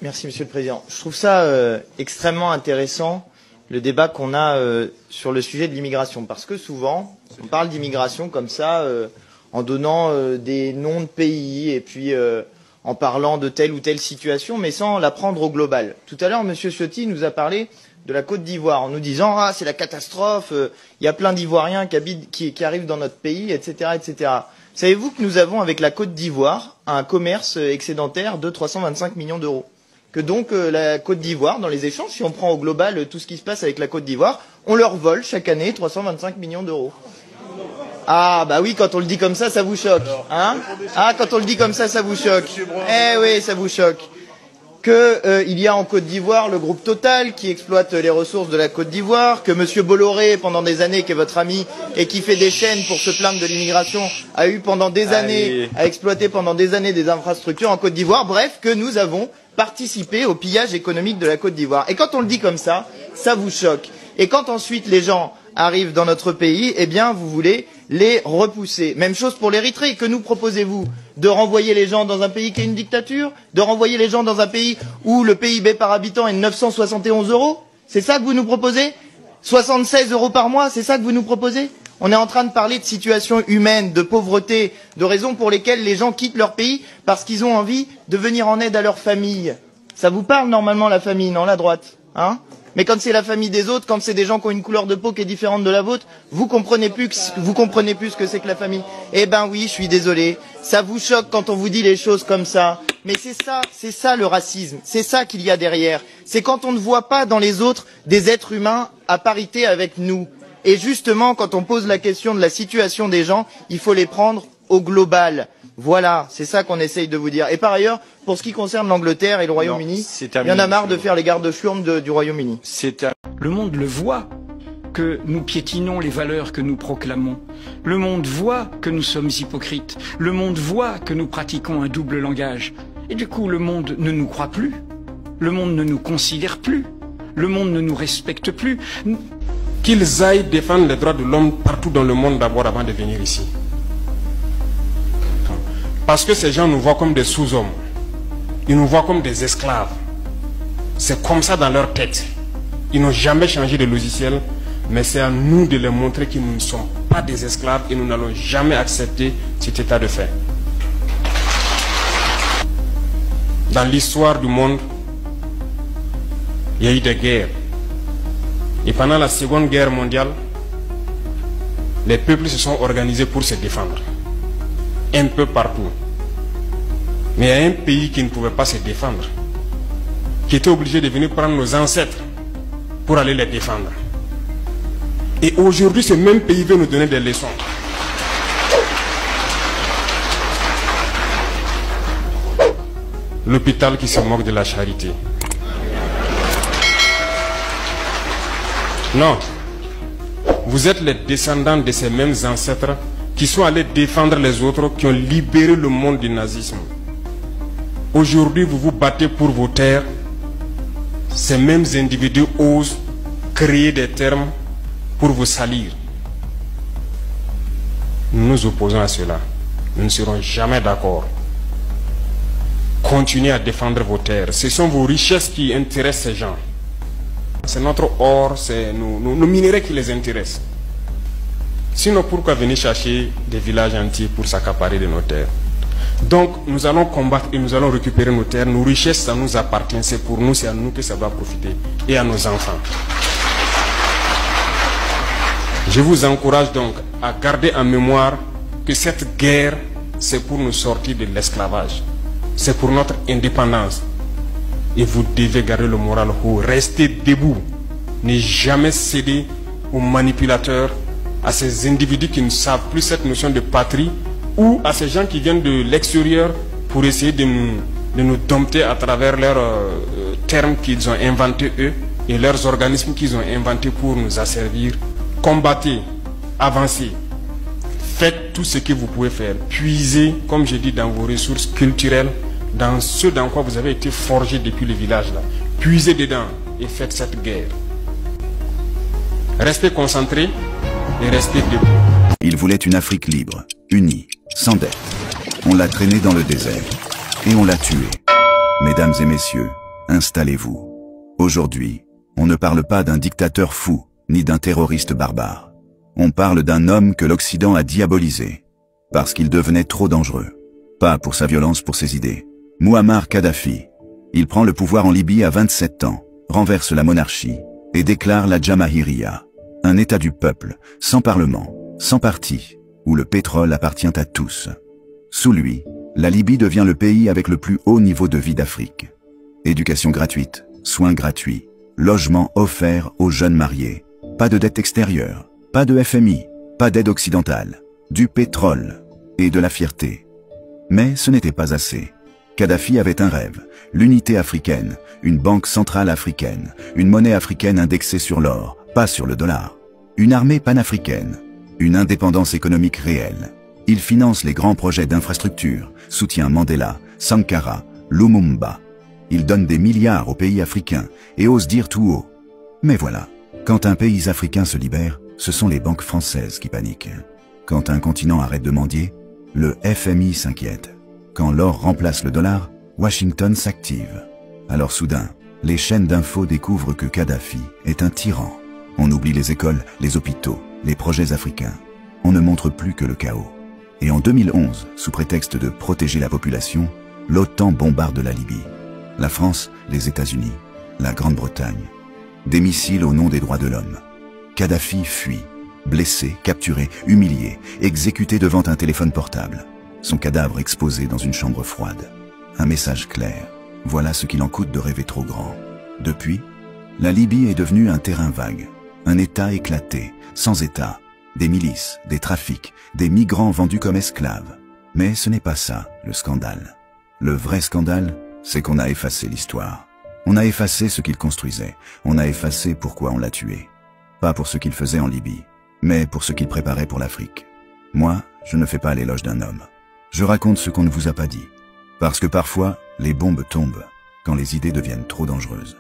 Merci Monsieur le Président. Je trouve ça extrêmement intéressant, le débat qu'on a sur le sujet de l'immigration. Parce que souvent, on parle d'immigration comme ça, en donnant des noms de pays et puis en parlant de telle ou telle situation, mais sans la prendre au global. Tout à l'heure, Monsieur Ciotti nous a parlé de la Côte d'Ivoire en nous disant « Ah, c'est la catastrophe, il y a plein d'Ivoiriens qui arrivent dans notre pays, etc. etc. » Savez-vous que nous avons avec la Côte d'Ivoire un commerce excédentaire de 325 millions d'euros? Que donc la Côte d'Ivoire, dans les échanges, si on prend au global tout ce qui se passe avec la Côte d'Ivoire, on leur vole chaque année 325 millions d'euros. Ah bah oui, quand on le dit comme ça vous choque. Hein? Ah, quand on le dit comme ça vous choque. Eh oui, ça vous choque. Il y a en Côte d'Ivoire le groupe Total qui exploite les ressources de la Côte d'Ivoire, que Monsieur Bolloré, pendant des années, qui est votre ami et qui fait des chaînes pour se plaindre de l'immigration, a eu pendant des années, a exploité pendant des années des infrastructures en Côte d'Ivoire. Bref, que nous avons participé au pillage économique de la Côte d'Ivoire. Et quand on le dit comme ça vous choque. Et quand ensuite les gens arrivent dans notre pays, eh bien vous voulez les repousser. Même chose pour l'Érythrée. Que nous proposez-vous? De renvoyer les gens dans un pays qui est une dictature? De renvoyer les gens dans un pays où le PIB par habitant est de 971 €? C'est ça que vous nous proposez? 76 € par mois, c'est ça que vous nous proposez? On est en train de parler de situations humaines, de pauvreté, de raisons pour lesquelles les gens quittent leur pays parce qu'ils ont envie de venir en aide à leur famille. Ça vous parle normalement la famille, non, la droite, hein? Mais quand c'est la famille des autres, quand c'est des gens qui ont une couleur de peau qui est différente de la vôtre, vous comprenez plus ce que c'est que la famille. Eh ben oui, je suis désolé. Ça vous choque quand on vous dit les choses comme ça. Mais c'est ça le racisme. C'est ça qu'il y a derrière. C'est quand on ne voit pas dans les autres des êtres humains à parité avec nous. Et justement, quand on pose la question de la situation des gens, il faut les prendre au global. Voilà, c'est ça qu'on essaye de vous dire. Et par ailleurs, pour ce qui concerne l'Angleterre et le Royaume-Uni, il y en a marre de faire les gardes-chiourmes du Royaume-Uni. Le monde le voit, que nous piétinons les valeurs que nous proclamons. Le monde voit que nous sommes hypocrites. Le monde voit que nous pratiquons un double langage. Et du coup, le monde ne nous croit plus. Le monde ne nous considère plus. Le monde ne nous respecte plus. Qu'ils aillent défendre les droits de l'homme partout dans le monde d'abord avant de venir ici. Parce que ces gens nous voient comme des sous-hommes. Ils nous voient comme des esclaves. C'est comme ça dans leur tête. Ils n'ont jamais changé de logiciel, mais c'est à nous de leur montrer que nous ne sommes pas des esclaves et nous n'allons jamais accepter cet état de fait. Dans l'histoire du monde, il y a eu des guerres. Et pendant la Seconde Guerre mondiale, les peuples se sont organisés pour se défendre. Un peu partout. Mais il y a un pays qui ne pouvait pas se défendre, qui était obligé de venir prendre nos ancêtres pour aller les défendre. Et aujourd'hui, ce même pays veut nous donner des leçons. L'hôpital qui se moque de la charité. Non. Vous êtes les descendants de ces mêmes ancêtres qui sont allés défendre les autres, qui ont libéré le monde du nazisme. Aujourd'hui, vous vous battez pour vos terres. Ces mêmes individus osent créer des termes pour vous salir. Nous nous opposons à cela. Nous ne serons jamais d'accord. Continuez à défendre vos terres. Ce sont vos richesses qui intéressent ces gens. C'est notre or, c'est nos minerais qui les intéressent. Sinon, pourquoi venir chercher des villages entiers pour s'accaparer de nos terres? Donc, nous allons combattre et nous allons récupérer nos terres. Nos richesses, ça nous appartient. C'est pour nous, c'est à nous que ça va profiter. Et à nos enfants. Je vous encourage donc à garder en mémoire que cette guerre, c'est pour nous sortir de l'esclavage. C'est pour notre indépendance. Et vous devez garder le moral haut. Restez debout. Ne jamais céder aux manipulateurs, à ces individus qui ne savent plus cette notion de patrie, ou à ces gens qui viennent de l'extérieur pour essayer de nous dompter à travers leurs termes qu'ils ont inventés eux et leurs organismes qu'ils ont inventés pour nous asservir. Combattez, avancez, faites tout ce que vous pouvez faire. Puisez, comme je dis, dans vos ressources culturelles, dans ce dans quoi vous avez été forgé depuis le village là. Puisez dedans et faites cette guerre. Restez concentrés et restez debout. Il voulait une Afrique libre, unie, sans dette. On l'a traîné dans le désert et on l'a tué. Mesdames et messieurs, installez-vous. Aujourd'hui, on ne parle pas d'un dictateur fou, ni d'un terroriste barbare. On parle d'un homme que l'Occident a diabolisé, parce qu'il devenait trop dangereux. Pas pour sa violence, pour ses idées. Mouammar Kadhafi. Il prend le pouvoir en Libye à 27 ans, renverse la monarchie, et déclare la Jamahiriya, un état du peuple, sans parlement, sans parti, où le pétrole appartient à tous. Sous lui, la Libye devient le pays avec le plus haut niveau de vie d'Afrique. Éducation gratuite, soins gratuits, logement offert aux jeunes mariés, pas de dette extérieure, pas de FMI, pas d'aide occidentale, du pétrole et de la fierté. Mais ce n'était pas assez. Kadhafi avait un rêve, l'unité africaine, une banque centrale africaine, une monnaie africaine indexée sur l'or, pas sur le dollar, une armée panafricaine, une indépendance économique réelle. Il finance les grands projets d'infrastructure, soutient Mandela, Sankara, Lumumba. Il donne des milliards aux pays africains et ose dire tout haut. Mais voilà, quand un pays africain se libère, ce sont les banques françaises qui paniquent. Quand un continent arrête de mendier, le FMI s'inquiète. Quand l'or remplace le dollar, Washington s'active. Alors soudain, les chaînes d'infos découvrent que Kadhafi est un tyran. On oublie les écoles, les hôpitaux, les projets africains. On ne montre plus que le chaos. Et en 2011, sous prétexte de protéger la population, l'OTAN bombarde la Libye. La France, les États-Unis, la Grande-Bretagne. Des missiles au nom des droits de l'homme. Kadhafi fuit, blessé, capturé, humilié, exécuté devant un téléphone portable. Son cadavre exposé dans une chambre froide. Un message clair. Voilà ce qu'il en coûte de rêver trop grand. Depuis, la Libye est devenue un terrain vague. Un État éclaté, sans État. Des milices, des trafics, des migrants vendus comme esclaves. Mais ce n'est pas ça, le scandale. Le vrai scandale, c'est qu'on a effacé l'histoire. On a effacé ce qu'il construisait. On a effacé pourquoi on l'a tué. Pas pour ce qu'il faisait en Libye, mais pour ce qu'il préparait pour l'Afrique. Moi, je ne fais pas l'éloge d'un homme. Je raconte ce qu'on ne vous a pas dit. Parce que parfois, les bombes tombent quand les idées deviennent trop dangereuses.